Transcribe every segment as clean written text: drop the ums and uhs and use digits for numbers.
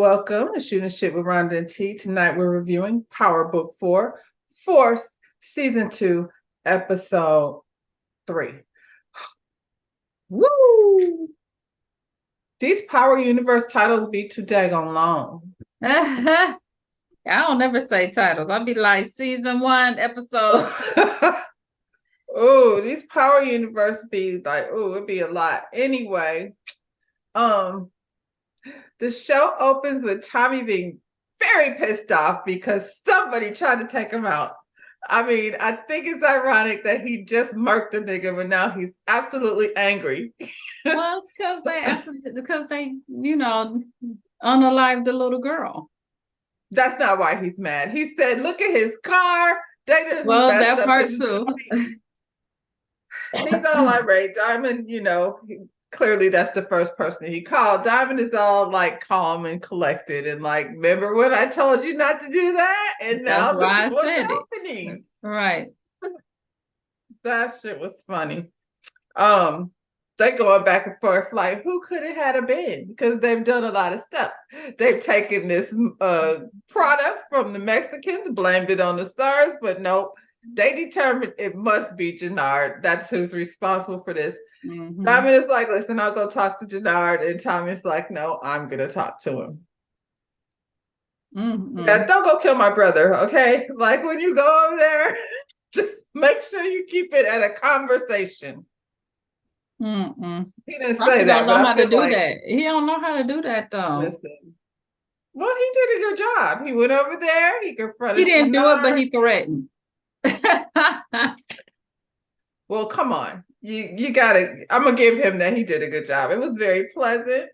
Welcome to Shooting Shit with Rhonda and T. Tonight we're reviewing Power Book 4, Force, Season 2, Episode 3. Woo! These Power Universe titles be too daggone long. I don't never say titles. I'll be like Season 1, Episode 2. Oh, these Power Universe be like, oh, it'd be a lot. Anyway, the show opens with Tommy being very pissed off because somebody tried to take him out. I mean, I think it's ironic that he just murked the nigga, but now he's absolutely angry. Well, it's because they, unalived the little girl. That's not why he's mad. He said, "Look at his car. They didn't mess that up part his too." He's all irate. Diamond, clearly that's the first person he called. Diamond is all like calm and collected and like, remember when I told you not to do that? And now look at what's happening. Right. That shit was funny. They going back and forth like, who could it have been? Because they've done a lot of stuff. They've taken this product from the Mexicans, blamed it on the SARS, but nope. They determined it must be Jenard. That's who's responsible for this. Mm-hmm. Diamond is like, listen, I'll go talk to Jenard. And Tommy's like, no, I'm going to talk to him. Mm-hmm. Yeah, don't go kill my brother, okay? Like when you go over there, just make sure you keep it at a conversation. Mm-mm. He didn't say that, but I feel like that. He don't know how to do that though. Listen. Well, he did a good job. He went over there. He confronted. He didn't do it, but he threatened. Well, come on. You gotta. I'm gonna give him that. He did a good job. It was very pleasant.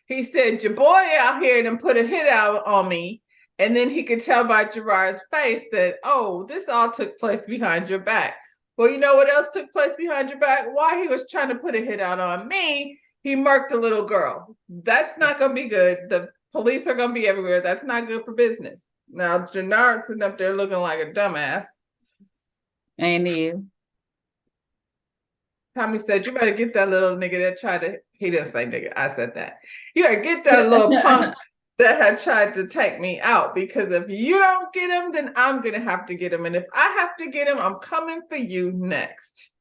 He said, "Your boy out here and put a hit out on me," and then he could tell by Gerard's face that, oh, this all took place behind your back. Well, you know what else took place behind your back? While he was trying to put a hit out on me, he murked a little girl. That's not going to be good. The police are going to be everywhere. That's not good for business. Now, Jenard's sitting up there looking like a dumbass. Ain't you? Tommy said, you better get that little nigga that tried to, he didn't say nigga, I said that. You better get that little punk that had tried to take me out, because if you don't get him, then I'm going to have to get him. And if I have to get him, I'm coming for you next.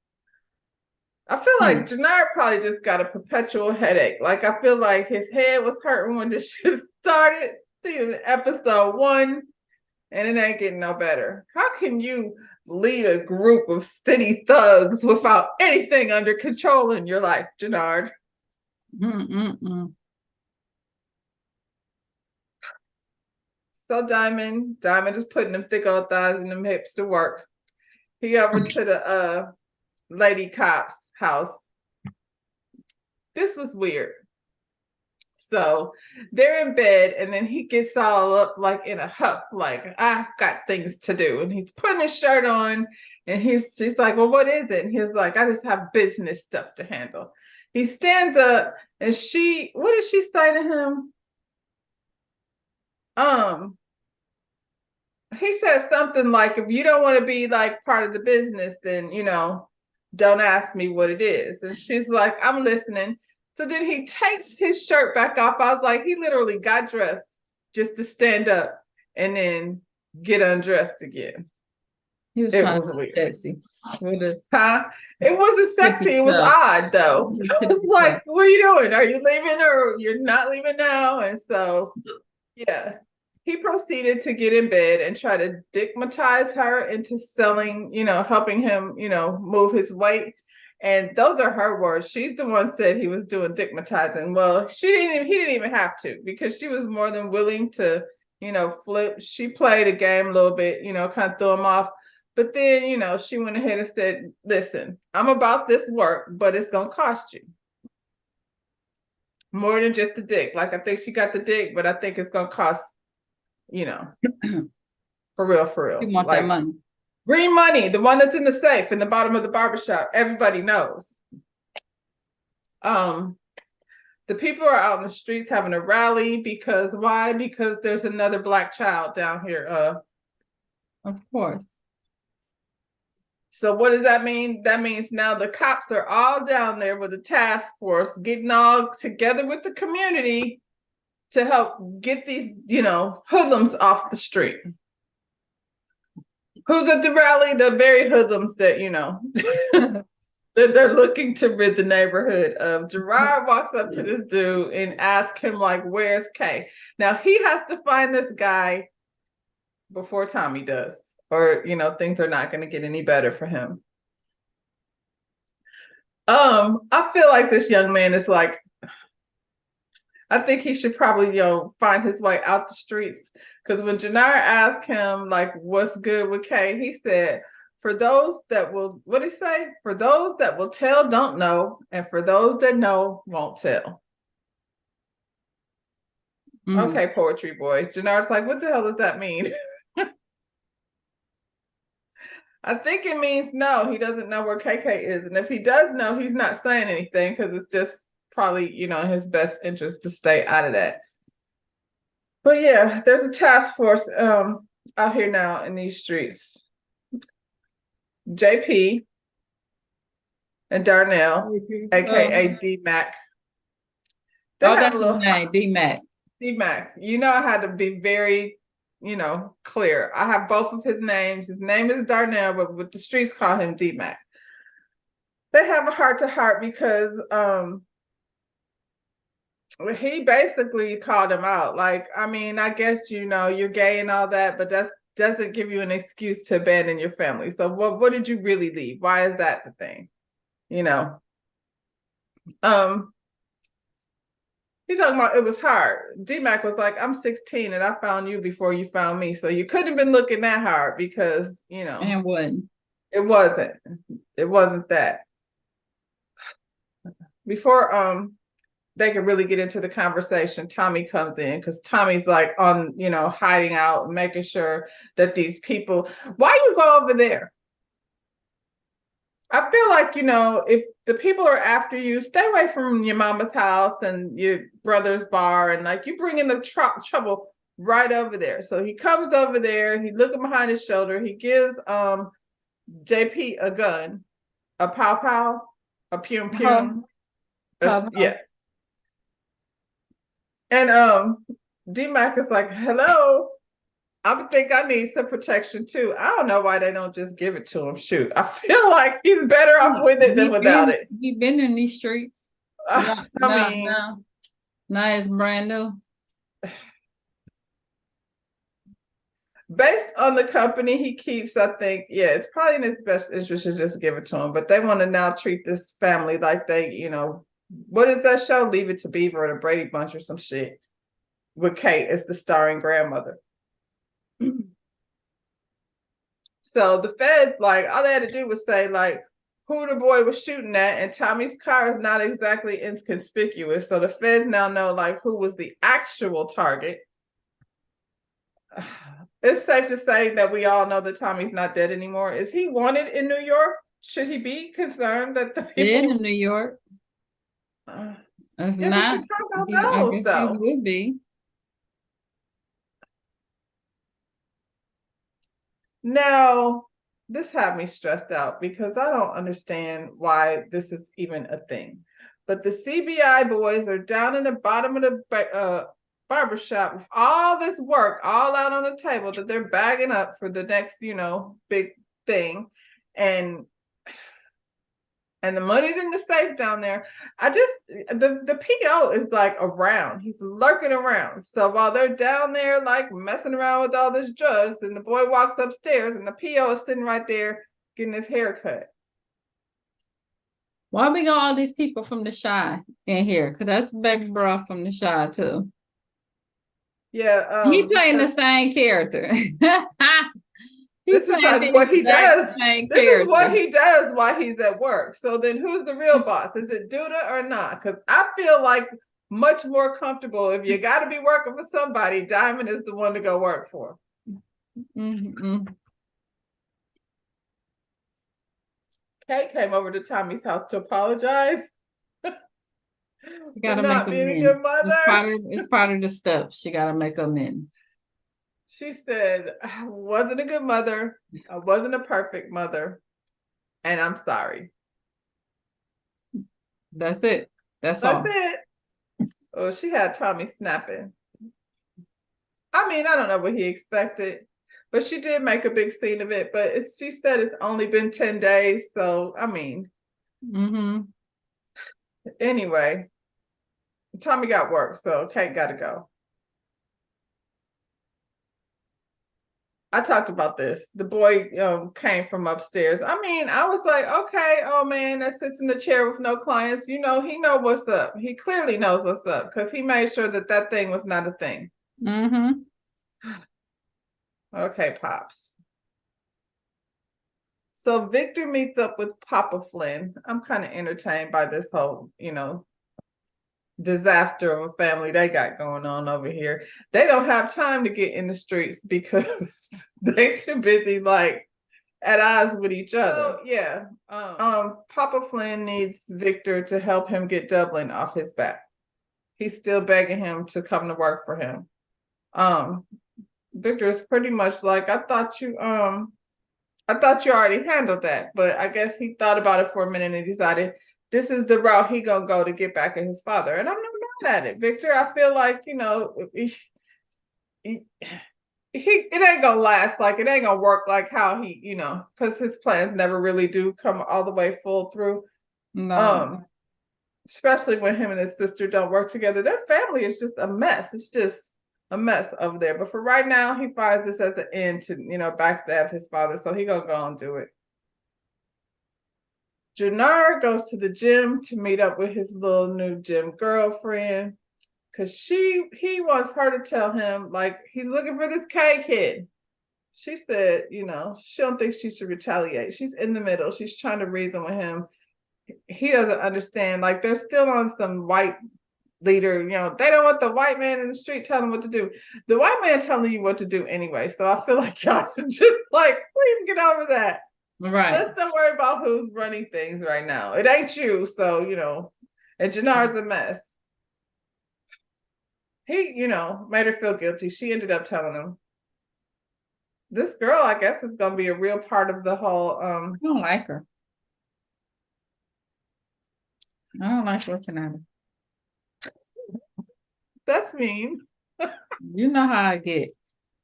I feel like Jenard probably just got a perpetual headache. Like, I feel like his head was hurting when this shit started. Season episode 1, and it ain't getting no better. How can you lead a group of city thugs without anything under control in your life, Jenard? So Diamond is putting them thick old thighs and them hips to work. He over to the lady cop's house. This was weird. So they're in bed, and then he gets all up like in a huff, like, I've got things to do. And he's putting his shirt on, and she's like, well, what is it? And he's like, I just have business stuff to handle. He stands up, and what did she say to him? He said something like, if you don't want to be like part of the business, then, don't ask me what it is. And she's like, I'm listening. So then he takes his shirt back off. I was like, he literally got dressed just to stand up and then get undressed again. He was trying to be sexy. Huh? It wasn't sexy. It was odd, though. I was like, what are you doing? Are you leaving, or you're not leaving now? And so, yeah. He proceeded to get in bed and try to stigmatize her into selling, helping him, move his weight. And those are her words. She's the one said he was doing stigmatizing. Well, he didn't even have to, because she was more than willing to, flip. She played a game a little bit, kind of threw him off. But then, she went ahead and said, listen, I'm about this work, but it's going to cost you more than just the dick. Like, I think she got the dick, but I think it's going to cost, for real. You want that money. Green money, the one that's in the safe in the bottom of the barbershop. Everybody knows. The people are out in the streets having a rally because why? Because there's another Black child down here. Of course. So what does that mean? That means now the cops are all down there with a task force, getting all together with the community to help get these, hoodlums off the street. Who's at the rally? The very hoodlums that, that they're looking to rid the neighborhood of. Gerard walks up to this dude and asks him, like, where's Kay? Now he has to find this guy before Tommy does, or, things are not going to get any better for him. I feel like this young man is like, I think he should probably, find his way out the streets. Because when Jannard asked him, like, what's good with Kay, he said, for those that will, what did he say? For those that will tell, don't know. And for those that know, won't tell. Okay, poetry boy. Jannard's like, what the hell does that mean? I think it means no, he doesn't know where KK is. And if he does know, he's not saying anything because it's just probably, in his best interest to stay out of that. But yeah, there's a task force out here now in these streets. JP and Darnell, aka D-Mac. That's his name, D-Mac. D-Mac. I had to be very, clear. I have both of his names. His name is Darnell, but what the streets call him D-Mac. They have a heart-to-heart because he basically called him out. Like, I mean, I guess, you're gay and all that, but that doesn't give you an excuse to abandon your family. So what did you really leave? Why is that the thing? He talking about it was hard. D-Mac was like, I'm 16 and I found you before you found me. So you couldn't have been looking that hard because, And what? It wasn't. It wasn't that. Before they could really get into the conversation, Tommy comes in because Tommy's like on, hiding out, making sure that these people, why you go over there? I feel like, if the people are after you, stay away from your mama's house and your brother's bar, and like you bring in the trouble right over there. So he comes over there, he's looking behind his shoulder, he gives JP a gun, a pow pow, a pum pum. Yeah. And D-Mac is like, hello. I think I need some protection too. I don't know why they don't just give it to him. Shoot, I feel like he's better off with it than without it. He's been in these streets. No, it's brand new. Based on the company he keeps, I think, it's probably in his best interest to just give it to him. But they want to now treat this family like they, what is that show? Leave It to Beaver or the Brady Bunch or some shit. With Kate as the starring grandmother. So the feds, like, all they had to do was say, like, who the boy was shooting at, and Tommy's car is not exactly inconspicuous. So the feds now know, like, who was the actual target. It's safe to say that we all know that Tommy's not dead anymore. Is he wanted in New York? Should he be concerned that the people in New York? If not, Chicago knows, though. He would be. Now, this had me stressed out because I don't understand why this is even a thing. But the CBI boys are down in the bottom of the barbershop with all this work all out on the table that they're bagging up for the next, big thing. And the money's in the safe down there. The PO is like around. He's lurking around. So while they're down there like messing around with all this drugs, and the boy walks upstairs and the PO is sitting right there getting his hair cut. Why we got all these people from the Chi in here? Because that's baby bro from the Chi too. Yeah. He playing the same character. This is like what he does. This is what he does while he's at work. So then who's the real boss? Is it Douda or not? Because I feel like much more comfortable if you got to be working for somebody, Diamond is the one to go work for. Kate came over to Tommy's house to apologize. She gotta make being a good mother. It's part of the steps. She gotta make amends. She said, I wasn't a good mother. I wasn't a perfect mother. And I'm sorry. That's it. That's all. It. Oh, she had Tommy snapping. mean, I don't know what he expected, but she did make a big scene of it. But she said it's only been 10 days. So, I mean, anyway, Tommy got work, so Kate got to go. I talked about this. The boy came from upstairs. I mean, I was like, okay, oh man, that sits in the chair with no clients. You know, he know what's up. He clearly knows what's up because he made sure that that thing was not a thing. Okay, Pops. So Victor meets up with Papa Flynn. I'm kind of entertained by this whole, disaster of a family they got going on over here. They don't have time to get in the streets because they too busy like at odds with each other. So, yeah. Papa Flynn needs Victor to help him get Dublin off his back. He's still begging him to come to work for him. Victor is pretty much like, I thought you already handled that, but I guess he thought about it for a minute and decided this is the route he gonna go to get back at his father. And I'm not mad at it, Victor. I feel like, it ain't gonna last, like it ain't gonna work like how he, because his plans never really do come all the way full through. No. Especially when him and his sister don't work together. Their family is just a mess. It's just a mess over there. But for right now, he finds this as an end to, backstab his father. So he gonna go and do it. Jannar goes to the gym to meet up with his little new gym girlfriend because he wants her to tell him like he's looking for this K kid. She said, she don't think she should retaliate. She's in the middle. She's trying to reason with him. He doesn't understand. Like they're still on some white leader, they don't want the white man in the street telling them what to do. The white man telling you what to do anyway. So I feel like y'all should just please get over that. Right. Let's not worry about who's running things right now. It ain't you. So, and Jannar's a mess. He, made her feel guilty. She ended up telling him. This girl, I guess, is going to be a real part of the whole. I don't like her. I don't like looking at her. That's mean. You know how I get.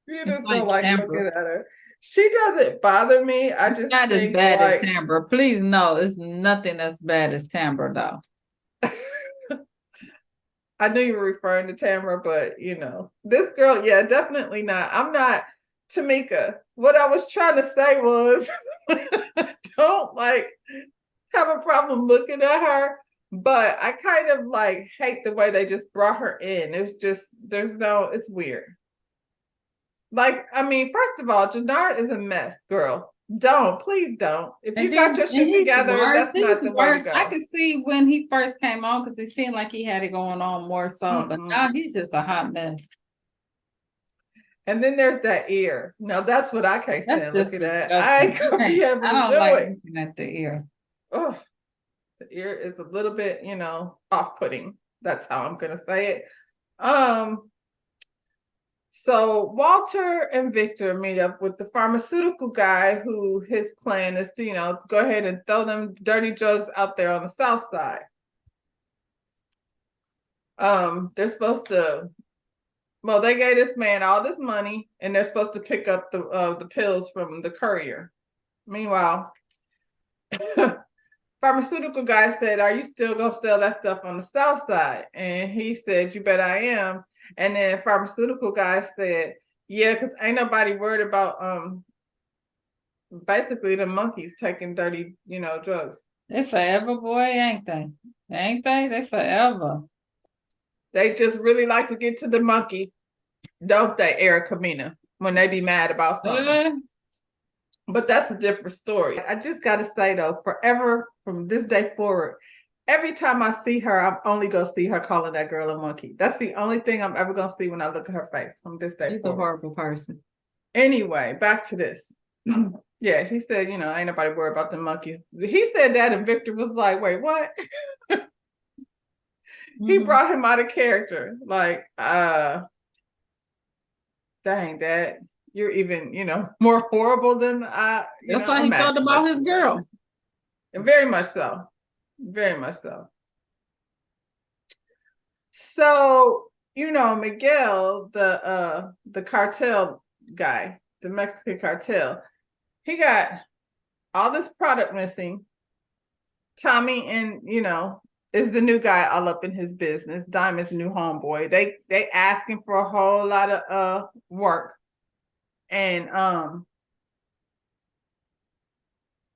You just don't like looking at her. She doesn't bother me. I just not as bad as Tambra. Please no, it's nothing as bad as Tambra though. I knew you were referring to Tamara, but this girl, yeah, definitely not. I'm not Tamika. What I was trying to say was don't have a problem looking at her, but I kind of hate the way they just brought her in. It's just it's weird. First of all, Jannar is a mess, girl. Please don't. If you got your shit together, that's not the way to go. I could see when he first came on because it seemed like he had it going on more so, but now he's just a hot mess. And then there's that ear. Now that's what I can't stand looking at. I ain't gonna be able to do it. Looking at the ear. Oh, the ear is a little bit, off-putting. That's how I'm gonna say it. So Walter and Victor meet up with the pharmaceutical guy who his plan is to, go ahead and throw them dirty drugs out there on the south side. They're supposed to, they gave this man all this money and they're supposed to pick up the pills from the courier. Meanwhile, pharmaceutical guy said, "Are you still gonna sell that stuff on the south side?" And he said, "You bet I am." And then pharmaceutical guy said, "Yeah, because ain't nobody worried about basically the monkeys taking dirty, drugs." They forever, boy, ain't they? Ain't they? They forever. They just really like to get to the monkey, don't they, Erica Mena, when they be mad about something. But that's a different story. I just gotta say though, forever from this day forward, every time I see her, I'm only gonna see her calling that girl a monkey. That's the only thing I'm ever gonna see when I look at her face from this day forward. She's a horrible person. Anyway, back to this. Yeah, he said, ain't nobody worried about the monkeys. He said that and Victor was like, wait, what? He brought him out of character. Dang, Dad, you're even, more horrible than I. That's why he thought about his girl. Very much so. Very much so. So Miguel, the cartel guy, the Mexican cartel, he got all this product missing. Tommy and is the new guy all up in his business. Diamond's new homeboy. They asking for a whole lot of work. And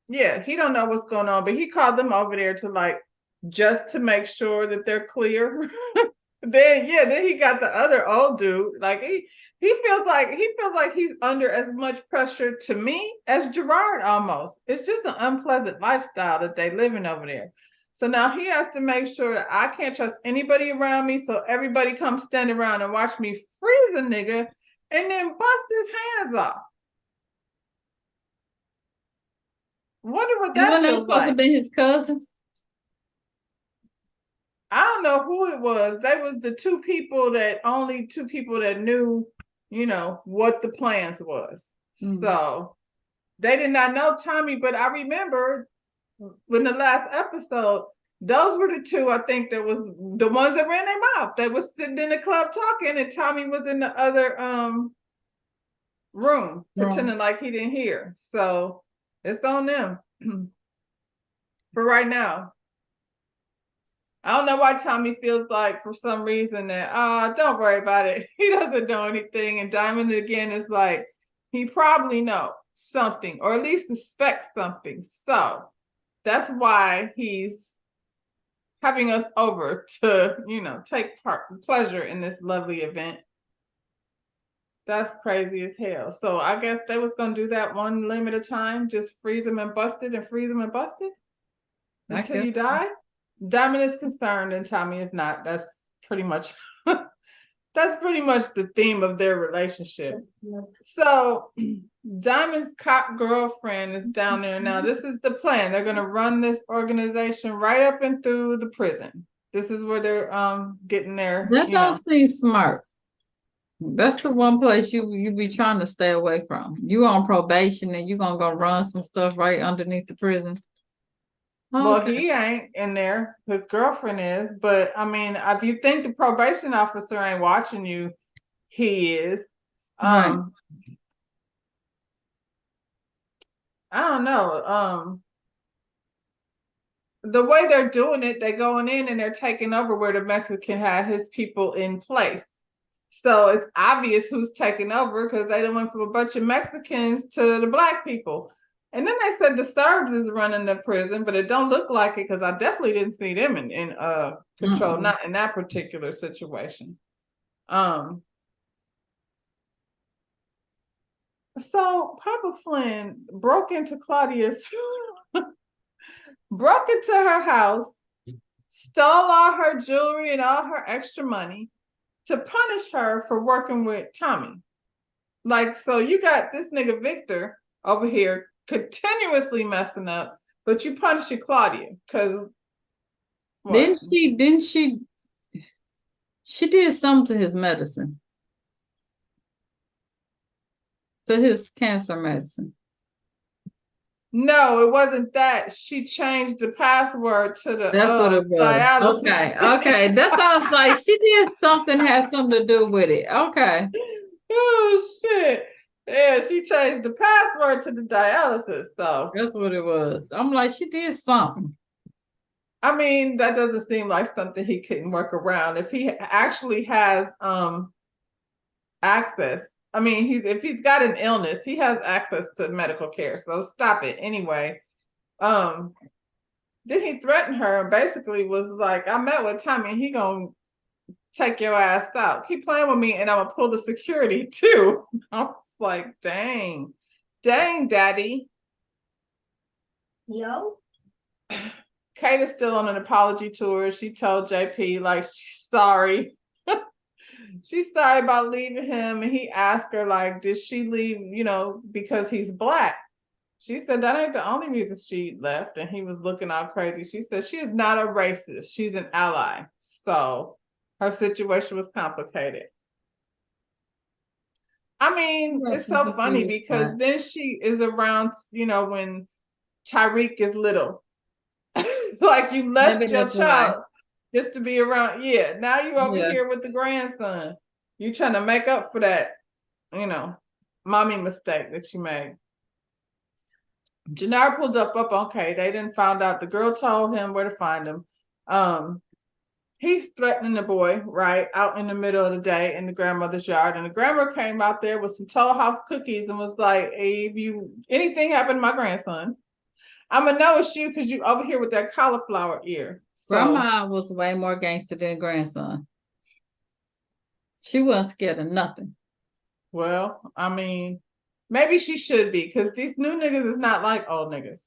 yeah, he don't know what's going on, but he called them over there to just to make sure that they're clear. then he got the other old dude. Like he feels like he's under as much pressure to me as Gerard almost. It's just an unpleasant lifestyle that they living over there. So now he has to make sure that I can't trust anybody around me. So everybody comes stand around and watch me freeze a nigga and then bust his hands off. Wonder what that feels like. Supposed to be his cousin. I don't know who it was. They was the only two people that knew, what the plans was. Mm-hmm. So they did not know Tommy, but I remember in the last episode, those were the two, I think, that was the ones that ran their mouth. They was sitting in the club talking, and Tommy was in the other room pretending like he didn't hear. So it's on them for right now. I don't know why Tommy feels like for some reason that don't worry about it. He doesn't know anything. And Diamond again is like, he probably knows something, or at least suspects something. So that's why he's having us over to, take pleasure in this lovely event. That's crazy as hell. So I guess they was gonna do that one limited time, just freeze them and bust it and freeze them and bust it until you die. Diamond is concerned and Tommy is not. That's pretty much the theme of their relationship. So Diamond's cop girlfriend is down there now. This is the plan. They're gonna run this organization right up and through the prison. This is where they're getting their. That don't seem smart. That's the one place you be trying to stay away from. You on probation and you gonna go run some stuff right underneath the prison. Okay. Well, he ain't in there. His girlfriend is. But, I mean, if you think the probation officer ain't watching you, he is. Right. I don't know. The way they're doing it, they're going in and they're taking over where the Mexican had his people in place. So it's obvious who's taking over because they done went from a bunch of Mexicans to the Black people. And then they said the Serbs is running the prison, but it don't look like it because I definitely didn't see them in control, not in that particular situation. So Papa Flynn broke into Claudia's, broke into her house, stole all her jewelry and all her extra money to punish her for working with Tommy. So you got this nigga Victor over here continuously messing up, but you punish Claudia because didn't she did something to his medicine, to his cancer medicine. No, it wasn't that. She changed the password to the that's what it was. Dialysis. Okay. That sounds like she did something had something to do with it. Okay. Oh shit. Yeah, she changed the password to the dialysis, so that's what it was. I'm like, she did something. I mean, that doesn't seem like something he couldn't work around. If he actually has access, I mean, if he's got an illness, he has access to medical care. So stop it. Anyway, then he threatened her and basically was like, I met with Tommy and he gonna take your ass out. Keep playing with me and I'm gonna pull the security too. I was like, dang, daddy. Yo. Kate is still on an apology tour. She told JP like she's sorry. She's sorry about leaving him. And he asked her like, did she leave, because he's Black? She said that ain't the only reason she left. And he was looking all crazy. She said she is not a racist. She's an ally. So her situation was complicated. I mean, it's so funny because then she is around, when Tyreek is little. Like you left your child. just to be around. Yeah, now you over here with the grandson. You trying to make up for that, mommy mistake that you made. Jannar pulled up okay. They didn't find out. The girl told him where to find him. He's threatening the boy, right, out in the middle of the day in the grandmother's yard. And the grandma came out there with some Toll House cookies and was like, hey, if anything happened to my grandson, I'm going to know it's you because you over here with that cauliflower ear. So, Grandma was way more gangster than grandson. She wasn't scared of nothing. Well, I mean, maybe she should be, because these new niggas is not like old niggas.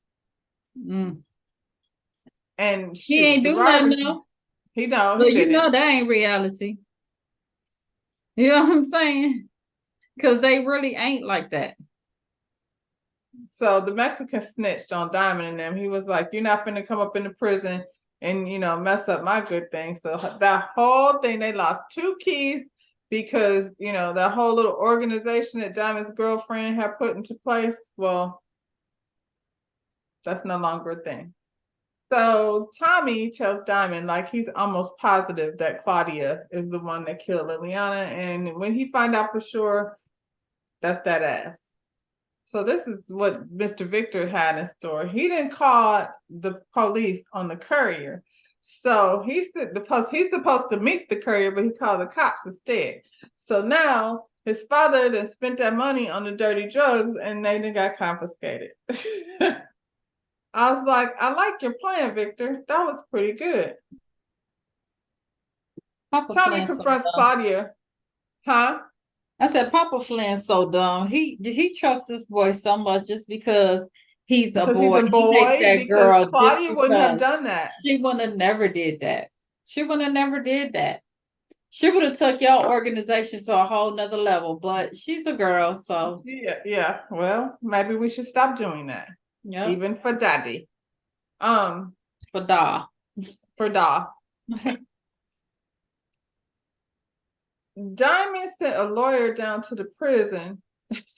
And he ain't do nothing though. He don't. So you know that ain't reality. You know what I'm saying? Because they really ain't like that. So the Mexican snitched on Diamond and them. He was like, you're not finna come up in the prison and, mess up my good thing. So that whole thing, they lost 2 keys because, that whole little organization that Diamond's girlfriend had put into place, well, that's no longer a thing. So Tommy tells Diamond, like, he's almost positive that Claudia is the one that killed Liliana. And when he find out for sure, that's that ass. So this is what Mr. Victor had in store. He didn't call the police on the courier. So he's supposed to meet the courier, but he called the cops instead. So now his father then spent that money on the dirty drugs and they then got confiscated. I was like, I like your plan, Victor. That was pretty good. Papa Tommy confronts Claudia. Huh? I said, Papa Flynn's so dumb. He trusts this boy so much just because he's a boy. He's a boy. Because girl Claudia wouldn't have done that. She would have never did that. She would have never did that. She would have took your organization to a whole nother level, but she's a girl, so. Yeah. Well, maybe we should stop doing that. Yeah. Even for daddy. For Da. For Da. Diamond sent a lawyer down to the prison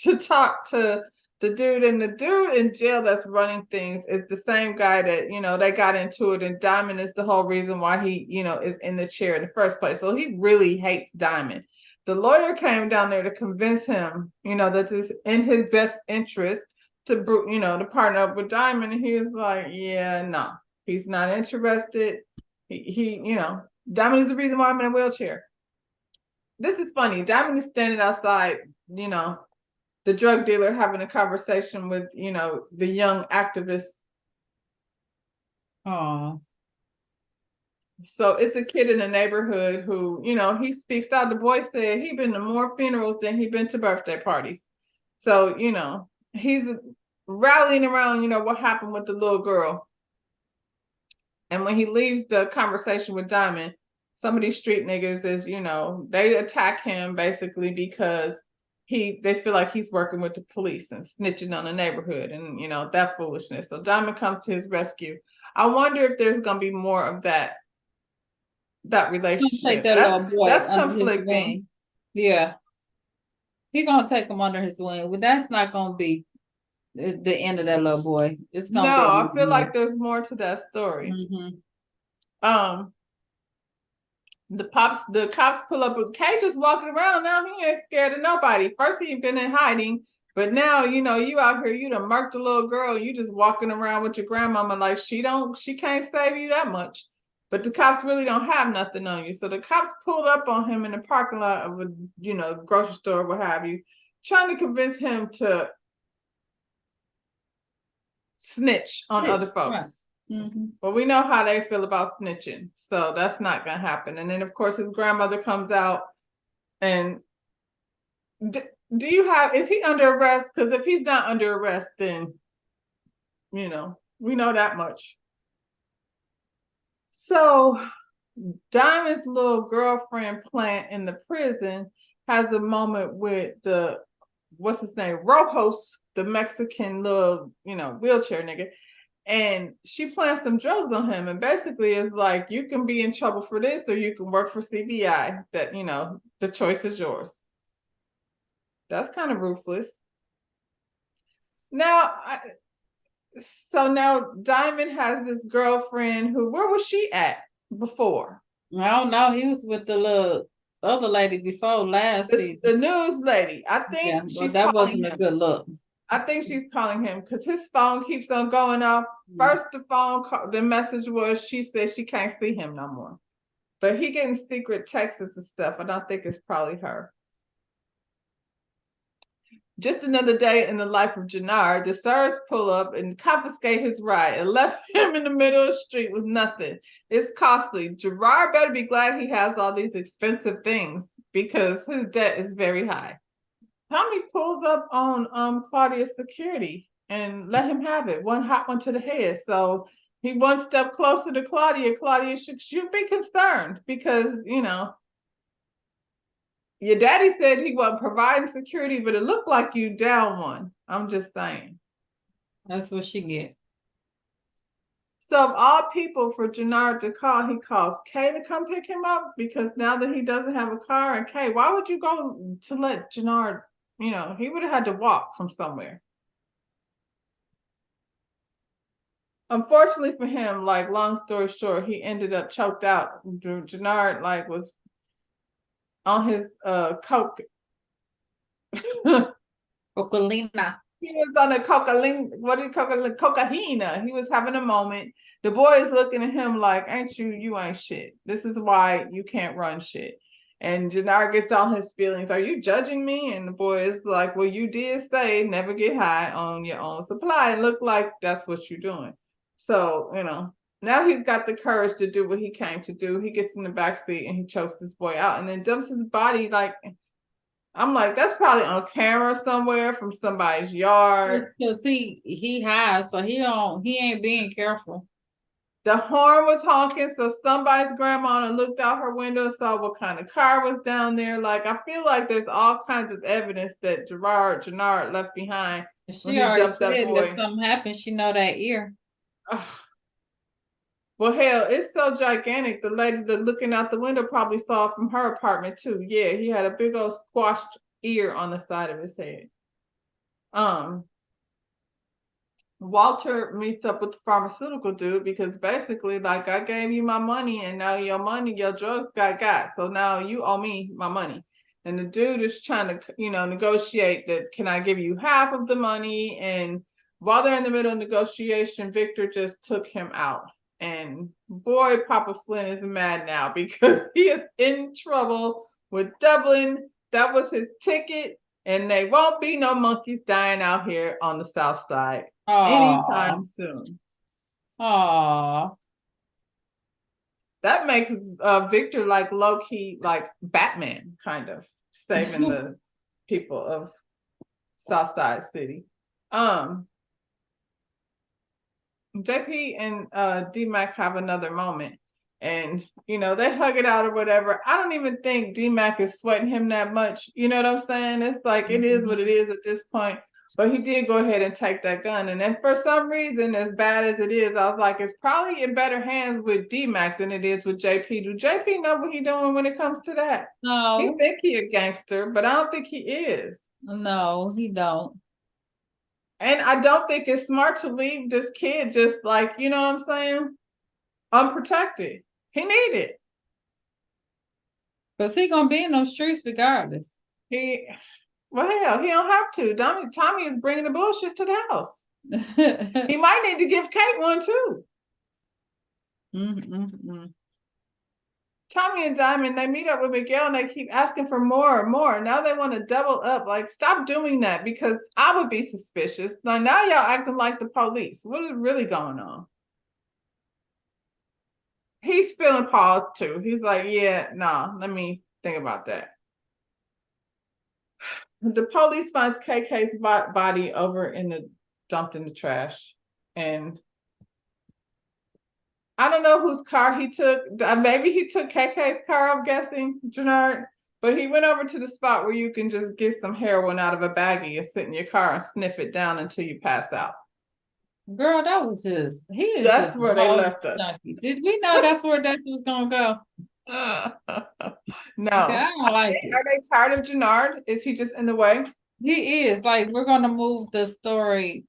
to talk to the dude, and the dude in jail that's running things is the same guy that, they got into it, and Diamond is the whole reason why he, is in the chair in the first place. So he really hates Diamond. The lawyer came down there to convince him, that it's in his best interest to, to partner up with Diamond. And he was like, yeah, no, he's not interested. He Diamond is the reason why I'm in a wheelchair. This is funny. Diamond is standing outside, the drug dealer having a conversation with, the young activist. Oh. So it's a kid in the neighborhood who, he speaks out. The boy said he been to more funerals than he been to birthday parties. So, he's rallying around, what happened with the little girl. And when he leaves the conversation with Diamond, some of these street niggas is, they attack him basically because they feel like he's working with the police and snitching on the neighborhood and, that foolishness. So Diamond comes to his rescue. I wonder if there's going to be more of that relationship. That's conflicting. Yeah. He's going to take him under his wing, but that's not going to be the end of that little boy. It's gonna no, I feel like there's more to that story. Mm-hmm. The cops pull up with Kay just walking around now. He ain't scared of nobody. First he been in hiding, but now you out here, you done murked the little girl. You just walking around with your grandmama like she can't save you that much. But the cops really don't have nothing on you. So the cops pulled up on him in the parking lot of a grocery store, what have you, trying to convince him to snitch on other folks. Right. Mm-hmm. But we know how they feel about snitching, so that's not gonna happen. And then of course his grandmother comes out, and is he under arrest? Because if he's not under arrest, then we know that much. So Diamond's little girlfriend plant in the prison has a moment with what's his name, Rojos, the Mexican little, wheelchair nigga. And she plants some drugs on him and basically is like, you can be in trouble for this or you can work for CBI. That, the choice is yours. That's kind of ruthless. Now, so now Diamond has this girlfriend where was she at before? I don't know. He was with the little other lady before last season. The news lady. I think Well, she's that calling wasn't a him. good look. I think she's calling him because his phone keeps on going off. First, the phone call, the message was she said she can't see him no more. But he getting secret texts and stuff. I don't think it's probably her. Just another day in the life of Jannard, the Sirs pull up and confiscate his ride and left him in the middle of the street with nothing. It's costly. Gerard better be glad he has all these expensive things because his debt is very high. Tommy pulls up on Claudia's security and let him have it. One hot one to the head. So he one step closer to Claudia. Claudia should be concerned because, you know, your daddy said he wasn't providing security, but it looked like you down one. I'm just saying. That's what she get. So of all people for Jannard to call, he calls Kay to come pick him up because now that he doesn't have a car, and Kay, why would you go to let Jannard, you know, he would have had to walk from somewhere. Unfortunately for him, like long story short, he ended up choked out. Jannard like was on his coke. Ocolina. He was on a cocaine. What do you call it? Cocaine. He was having a moment. The boy is looking at him like, "Ain't you? You ain't shit. This is why you can't run shit." And Jannard gets on his feelings. Are you judging me? And the boy is like, "Well, you did say never get high on your own supply. It looked like that's what you're doing." So you know. Now he's got the courage to do what he came to do. He gets in the back seat and he chokes this boy out and then dumps his body like I'm like, that's probably on camera somewhere from somebody's yard. Because he has, so he ain't being careful. The horn was honking, so somebody's grandma looked out her window, saw what kind of car was down there. Like, I feel like there's all kinds of evidence that Jannard left behind when She he already dumped that said boy. if something happened, she know that ear. Well, hell, it's so gigantic. The lady that looking out the window probably saw it from her apartment too. Yeah, he had a big old squashed ear on the side of his head. Walter meets up with the pharmaceutical dude because basically, like, I gave you my money and now your drugs got. So now you owe me my money. And the dude is trying to, you know, negotiate that, can I give you half of the money? And while they're in the middle of negotiation, Victor just took him out. And boy, Papa Flynn is mad now because he is in trouble with Dublin. That was his ticket. And they won't be no monkeys dying out here on the South Side anytime soon. Aww. That makes Victor like low-key, like Batman, kind of saving the people of Southside City. JP and D-Mac have another moment. And, you know, they hug it out or whatever. I don't even think D-Mac is sweating him that much. You know what I'm saying? It's like, it is what it is at this point. But he did go ahead and take that gun. And then for some reason, as bad as it is, I was like, it's probably in better hands with D-Mac than it is with JP. Do JP know what he's doing when it comes to that? No. He think he a gangster, but I don't think he is. No, he don't. And I don't think it's smart to leave this kid just like, you know what I'm saying? Unprotected. He need it. Because he gonna be in those streets regardless. Well, hell, he don't have to. Tommy is bringing the bullshit to the house. He might need to give Kate one too. Tommy and Diamond, they meet up with Miguel and they keep asking for more and more. Now they want to double up. Like, stop doing that because I would be suspicious. Now y'all acting like the police. What is really going on? He's feeling paused too. He's like, yeah, nah, let me think about that. The police finds KK's body dumped in the trash. And I don't know whose car he took. Maybe he took KK's car, I'm guessing, Jannard. But he went over to the spot where you can just get some heroin out of a baggie and sit in your car and sniff it down until you pass out. Girl, that was just, that's where they left us. Did we know that's where that was gonna go? No. Okay, I don't like it. Are they tired of Jannard? Is he just in the way? He is. Like, we're gonna move the story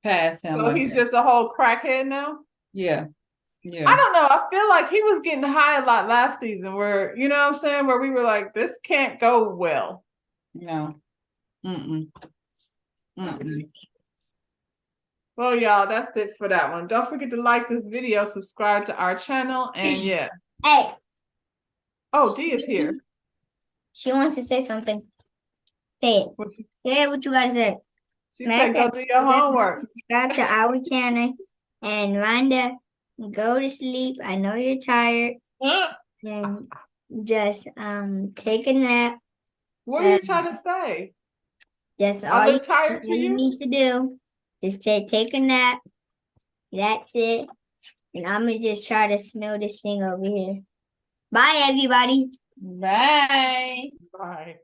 past him. So he's just a whole crackhead now? Yeah. Yeah. I don't know. I feel like he was getting high a lot last season where, you know what I'm saying? Where we were like, this can't go well. No. Mm-mm. Mm-mm. Well, y'all, that's it for that one. Don't forget to like this video, subscribe to our channel, and yeah. Hey, Oh, Dee is here. she wants to say something. Say it. What she Say what you gotta say. she said, go do your homework. Subscribe to our channel. And Rhonda, go to sleep. I know you're tired. And just take a nap. What are you trying to say? That's I all you, look tired to you? need to do. Just take a nap. That's it. And I'm gonna just try to smell this thing over here. Bye, everybody. Bye. Bye.